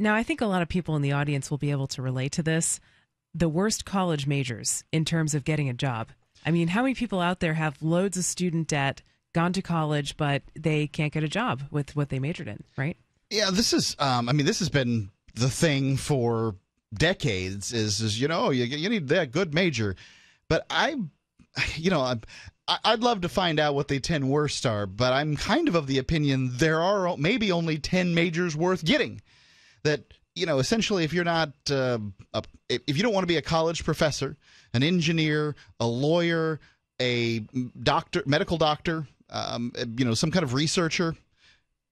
Now, I think a lot of people in the audience will be able to relate to this. The worst college majors in terms of getting a job. I mean, how many people out there have loads of student debt, gone to college, but they can't get a job with what they majored in, right? Yeah, this is, this has been the thing for decades is you need that good major. But I'd love to find out what the 10 worst are, but I'm kind of the opinion there are maybe only 10 majors worth getting. That, essentially if you're not, if you don't want to be a college professor, an engineer, a lawyer, a doctor, medical doctor, some kind of researcher,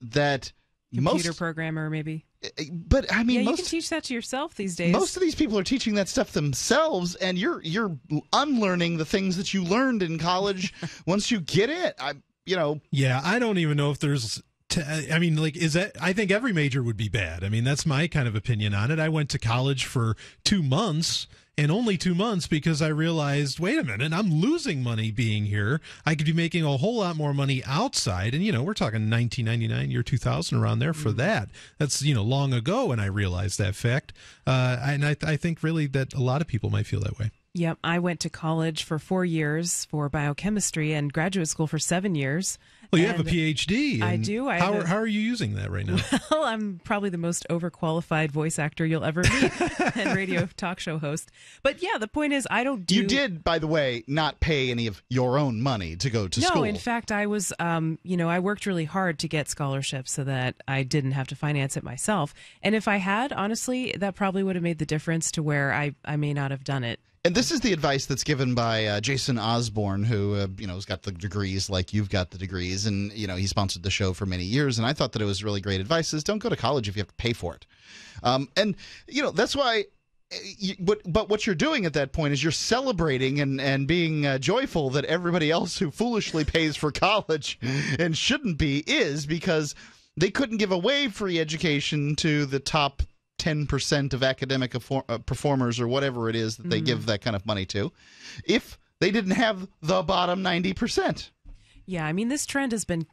that computer programmer maybe. But I mean, you can teach that to yourself these days. Most of these people are teaching that stuff themselves, and you're unlearning the things that you learned in college once you get it. Yeah, I don't even know if there's. Is that? I think every major would be bad. I mean, that's my kind of opinion on it. I went to college for 2 months. And only 2 months because I realized, wait a minute, I'm losing money being here. I could be making a whole lot more money outside. And, we're talking 1999, year 2000, around there for that. That's, long ago when I realized that fact. And I think really that a lot of people might feel that way. Yep. I went to college for 4 years for biochemistry and graduate school for 7 years. Well, you have a PhD. I do. How are you using that right now? Well, I'm probably the most overqualified voice actor you'll ever meet and radio talk show host. But yeah, the point is I don't do... You did, by the way, not pay any of your own money to go to school. No, in fact, I was, I worked really hard to get scholarships so that I didn't have to finance it myself. And if I had, honestly, that probably would have made the difference to where I may not have done it. And this is the advice that's given by Jason Osborne, who, has got the degrees like you've got the degrees. And, he sponsored the show for many years. And I thought that it was really great advice is don't go to college if you have to pay for it. That's why. But what you're doing at that point is you're celebrating and being joyful that everybody else who foolishly pays for college and shouldn't be is because they couldn't give away free education to the top 10% of academic performers or whatever it is that they give that kind of money to if they didn't have the bottom 90%. Yeah, I mean, this trend has been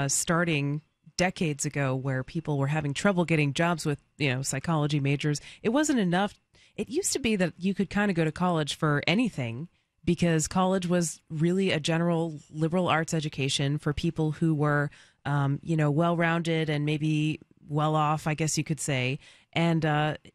starting decades ago where people were having trouble getting jobs with, psychology majors. It wasn't enough. It used to be that you could kind of go to college for anything because college was really a general liberal arts education for people who were, well-rounded and maybe well off, I guess you could say. And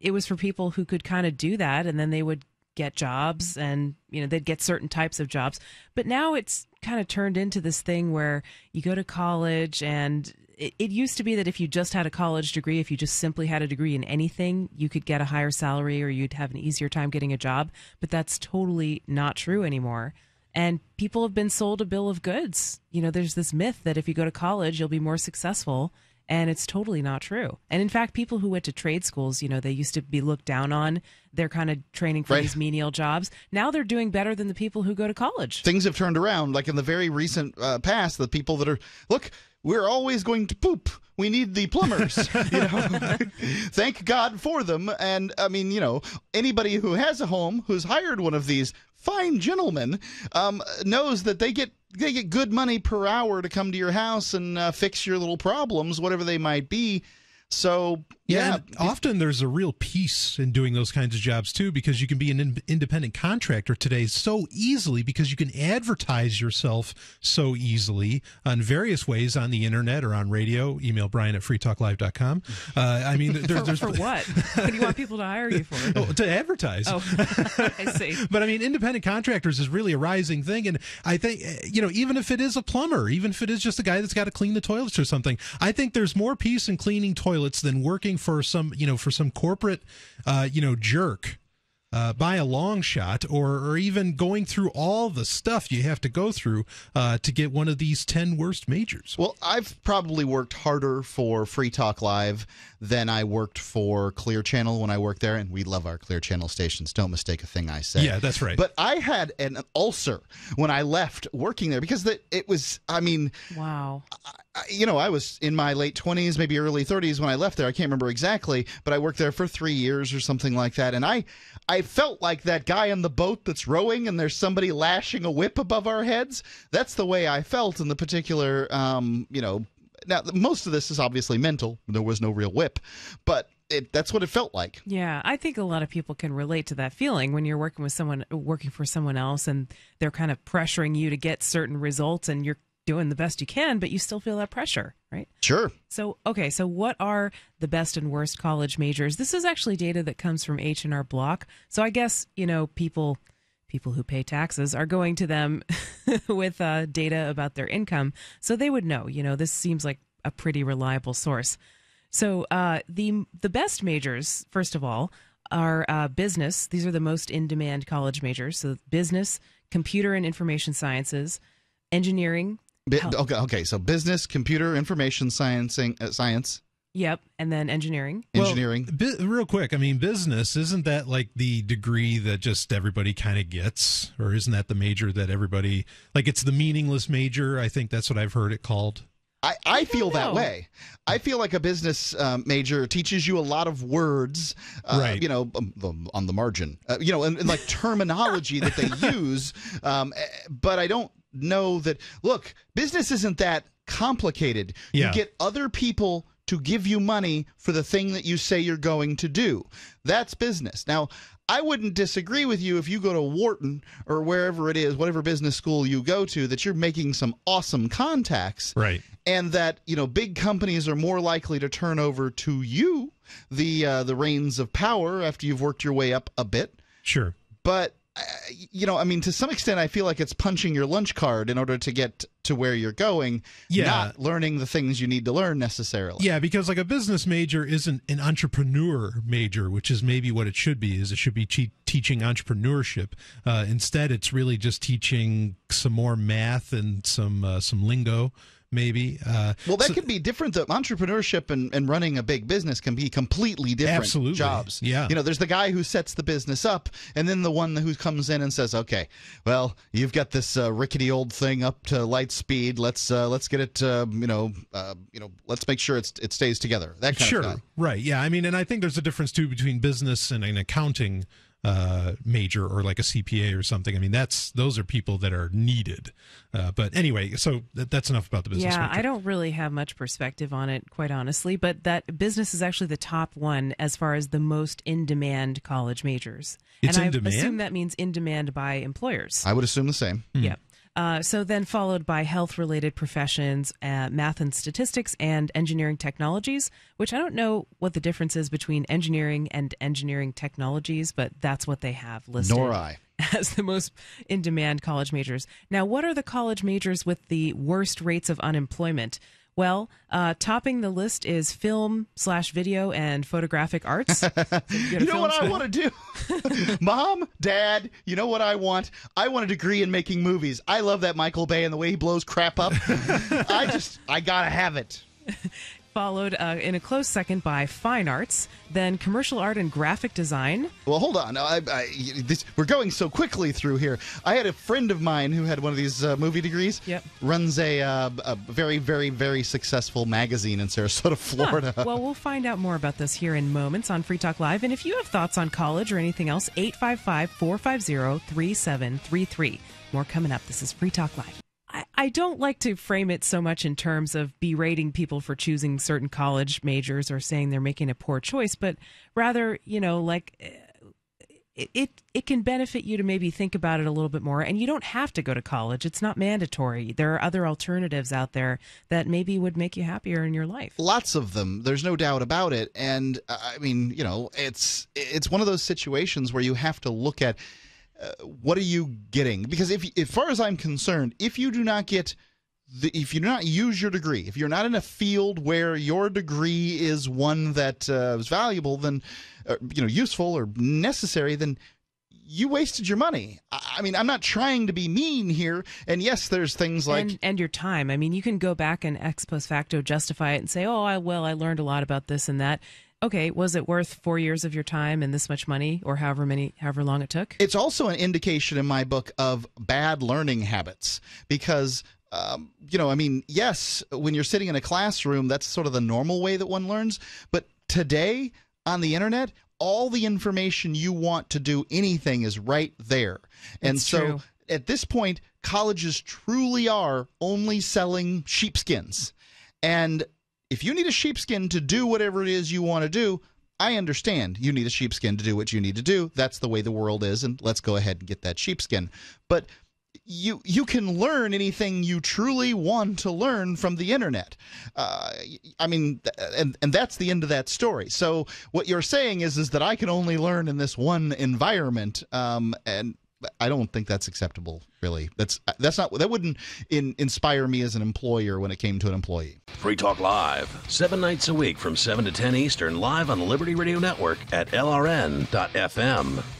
it was for people who could kind of do that, and then they would get jobs and, they'd get certain types of jobs. But now it's kind of turned into this thing where you go to college, and it used to be that if you just had a college degree, if you just simply had a degree in anything, you could get a higher salary or you'd have an easier time getting a job. But that's totally not true anymore. And people have been sold a bill of goods. There's this myth that if you go to college, you'll be more successful. And it's totally not true. And in fact, people who went to trade schools, they used to be looked down on. They're kind of training for these menial jobs. Now they're doing better than the people who go to college. Things have turned around. Like in the very recent past, the people that are, look, we're always going to poop. We need the plumbers. Thank God for them. And I mean, anybody who has a home who's hired one of these fine gentlemen knows that they get good money per hour to come to your house and fix your little problems, whatever they might be. So, yeah. Often there's a real peace in doing those kinds of jobs, too, because you can be an independent contractor today so easily because you can advertise yourself so easily in various ways on the Internet or on radio. Email Brian at freetalklive.com. For what? What do you want people to hire you for? Oh, to advertise. Oh, I see. But, independent contractors is really a rising thing. And I think, even if it is a plumber, even if it is just a guy that's got to clean the toilets or something, I think there's more peace in cleaning toilets than working for some corporate, jerk by a long shot, or even going through all the stuff you have to go through to get one of these 10 worst majors. Well, I've probably worked harder for Free Talk Live than I worked for Clear Channel when I worked there, and we love our Clear Channel stations. Don't mistake a thing I say. Yeah, that's right. But I had an ulcer when I left working there because it was, wow. I was in my late 20s, maybe early 30s when I left there. I can't remember exactly, but I worked there for 3 years or something like that. And I felt like that guy on the boat that's rowing and there's somebody lashing a whip above our heads. That's the way I felt in the particular, Now, most of this is obviously mental. There was no real whip. But that's what it felt like. Yeah, I think a lot of people can relate to that feeling when you're working for someone else, and they're kind of pressuring you to get certain results, and you're doing the best you can, but you still feel that pressure, right? Sure. So, okay, so what are the best and worst college majors? This is actually data that comes from H&R Block. So I guess, people who pay taxes are going to them with data about their income, so they would know. This seems like a pretty reliable source. So the best majors, first of all, are business. These are the most in-demand college majors. So business, computer and information sciences, engineering. Okay. So business, computer, information science. Yep, and then engineering. Engineering. Well, real quick, I mean, business, isn't that like the degree that just everybody kind of gets? Or isn't that the major that everybody, like it's the meaningless major? I think that's what I've heard it called. I feel that way. I feel like a business major teaches you a lot of words, right. On the margin, and like terminology that they use. But I don't know that, look, business isn't that complicated. Yeah. You get other people to give you money for the thing that you say you're going to do. That's business. Now, I wouldn't disagree with you if you go to Wharton or wherever it is, whatever business school you go to, that you're making some awesome contacts. Right. And that, big companies are more likely to turn over to you the reins of power after you've worked your way up a bit. Sure. But to some extent, I feel like it's punching your lunch card in order to get to where you're going, not learning the things you need to learn necessarily. Yeah, because like a business major isn't an entrepreneur major, which is maybe what it should be. Is it should be teaching entrepreneurship. Instead, it's really just teaching some more math and some lingo. Maybe. Well, that could be different. Though entrepreneurship and running a big business can be completely different jobs. Yeah. There's the guy who sets the business up, and then the one who comes in and says, "Okay, well, you've got this rickety old thing up to light speed. Let's get it. Let's make sure it stays together." That kind of guy. Right. Yeah. I mean, and I think there's a difference too between business and an accounting major or like a CPA or something. I mean, those are people that are needed. But anyway, so that's enough about the business. Yeah, major. I don't really have much perspective on it, quite honestly, but that business is actually the top one as far as the most in-demand college majors. It's and in I demand? assume that means in demand by employers. I would assume the same. Yeah. So then followed by health-related professions, math and statistics, and engineering technologies, which I don't know what the difference is between engineering and engineering technologies, but that's what they have listed. Nor I. As the most in-demand college majors. Now, what are the college majors with the worst rates of unemployment? Well, topping the list is film/video and photographic arts. You know what I want to do? Mom, Dad, you know what I want? I want a degree in making movies. I love that Michael Bay and the way he blows crap up. I gotta have it. Followed in a close second by fine arts, then commercial art and graphic design. Well, hold on. We're going so quickly through here. I had a friend of mine who had one of these movie degrees. Yep. Runs a very, very, very successful magazine in Sarasota, Florida. Huh. Well, we'll find out more about this here in moments on Free Talk Live. And if you have thoughts on college or anything else, 855-450-3733. More coming up. This is Free Talk Live. I don't like to frame it so much in terms of berating people for choosing certain college majors or saying they're making a poor choice, but rather, it can benefit you to maybe think about it a little bit more. And you don't have to go to college. It's not mandatory. There are other alternatives out there that maybe would make you happier in your life. Lots of them. There's no doubt about it. And I mean, it's one of those situations where you have to look at what are you getting? Because if, as far as I'm concerned, if you do not use your degree, if you're not in a field where your degree is one that is valuable, then useful or necessary, then you wasted your money. I mean, I'm not trying to be mean here. And yes, there's things like and your time. I mean, you can go back and ex post facto justify it and say, I learned a lot about this and that. Okay, was it worth 4 years of your time and this much money, or however long it took? It's also an indication in my book of bad learning habits because, yes, when you're sitting in a classroom, that's sort of the normal way that one learns. But today on the internet, all the information you want to do anything is right there. And It's so true. At this point, colleges truly are only selling sheepskins. And if you need a sheepskin to do whatever it is you want to do, I understand you need a sheepskin to do what you need to do. That's the way the world is, and let's go ahead and get that sheepskin. But you can learn anything you truly want to learn from the internet. I mean, and that's the end of that story. So what you're saying is that I can only learn in this one environment, and I don't think that's acceptable, really. That wouldn't inspire me as an employer when it came to an employee. Free Talk Live, 7 nights a week from 7 to 10 Eastern, live on the Liberty Radio Network at LRN.FM.